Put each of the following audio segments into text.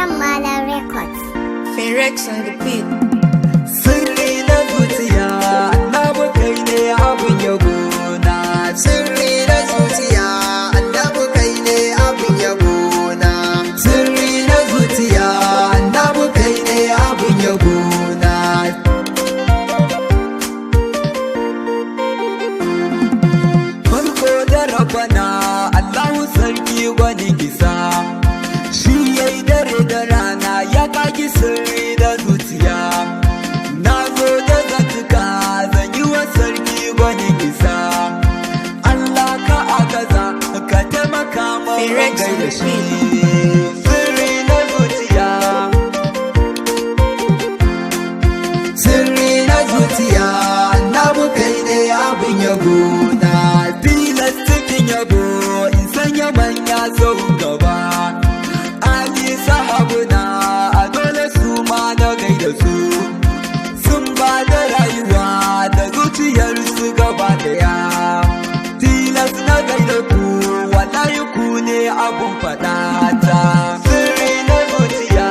Yaran Malam Records. Ferex on the beat. Sirri na zuciya, annabi kai ne abin yabo na. Sirri na zuciya, annabi kai ne abin yabo na. Sirri na zuciya, annabi kai ne abin yabo na. Farko da rabana, Allahu sarki gwani kisa. Shi yayi dare da rana ya kaki sirri da zuciya. Na zo da zantuka zan yi wa sarki gwani kisa. Allah ka agaza ka taimaka min gai da shi. Sirri na zuciya, sirri na zuciya, annabi kai ne abin yabo na. Tilas cikin yabo in sanya manya sau gaba. Ali sahabuna a dole su ma na gaida su. Sun ba da rayuwa da zuciyarsu gaba daya. Tilas na gaida ku wallahi ku ne abun faɗa ta. Sirri na zuciya,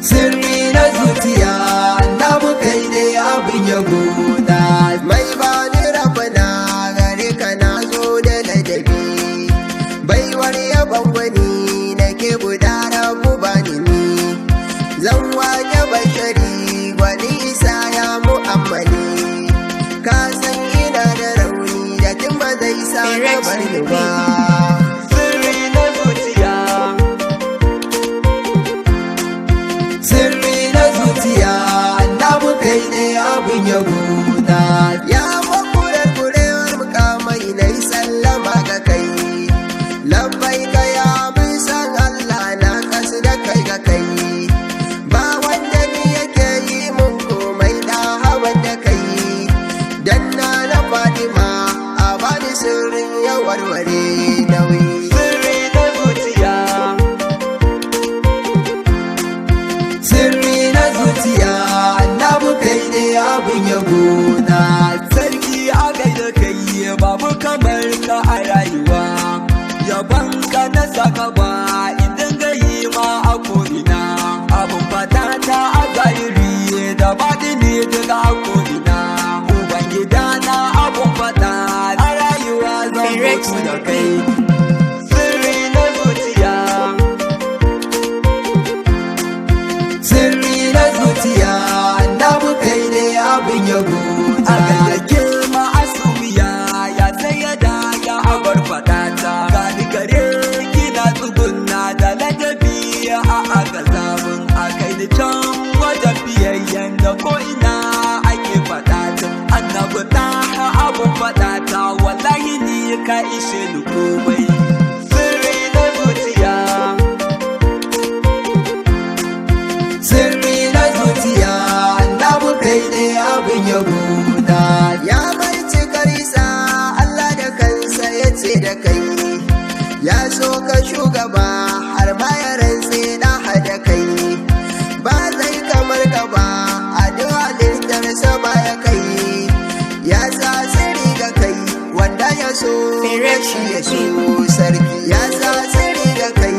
sirri na zuciya, annabi kai ne abin yabo na. Mai bani rabana gare ka na zo da ladabi. Baiwar yaban wani nake guda rabu bani ni. Zan wake bashari gwani isa ya mu'ammali. Ka san ina da rauni da tun ba zai sa ka bar ni ba. Sirri na zuciya, sirri na zuciya, annabi kai ne abin yabo na. Ya makurar kurewar mukamai na yi sallama ga kai. Labbai ka ya mun san Allah na kasu da kai ga kai. Ba wanda ni yake yi mun komai da hawan da kai. Dan na Fadima a bani sirrin ya warware nauyi. Sirri na zuciya, sirri na zuciya, annabi kai ne abin yabo na. Sarki a gaida kai babu kamar ka a rayuwa. Yaban ka na saka ba in dinga yi ma a ko'ina. Abun fata ta a zahiri da baɗini daga a ko'ina. Ubangida na abun fata a rayuwa zan mutu da kai. Sirri na zuciya, sirri na zuciya, annabi kai ne abin yabo na. A gaggake ma asumiya ya tsaye da ya abar fadata. Gani gare kina tsugunna da ladabi a aka zamun a kai da can wajen biyayyen da ko'ina ake fadata. Annabi ta abun fadata wallahi ni ka ishe ni komai. Sirri na zuciya, sirri na zuciya, annabi kai ne abin yabo na. Ya mai cikar isa Allah da kansa ya ce da kai. Ya so ka shugaba har ma ya rantse da hada kai. Ba zai kamar ka ba a duk halittarsa ba ya kai. Ya sa sirri ga kai wanda ya so shi ya so sarki. Ya sa sirri ga kai.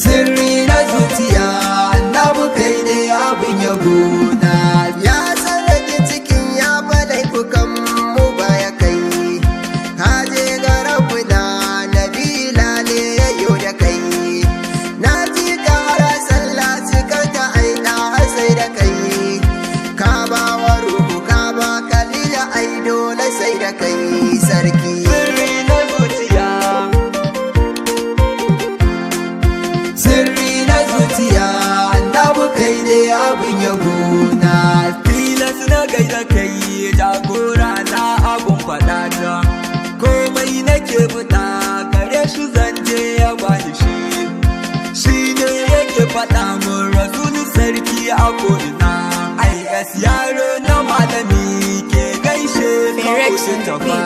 Sirri na zuciya, annabi kai ne abin yabo na. Ya sarrake cikin ya balai kukan mu baya kai. Ka je ga rabuna nabila ne ya yo da kai. Na ji ka har sallah cikar ta aina sai da kai. Ka ba wa ruhu ka ba kalila ai dole sai da kai sarki. Sirri na zuciya, sirri na zuciya, annabi kai ne abin yabo na. Tilas na gaida kai jagora na abun faɗa ta. Komai nake buɗa kare shi zanje ya bani shi. Shi ne yake faɗa min rasulun sarki a ko'ina. Ai yaro na malami ke gaishe ka ta ba.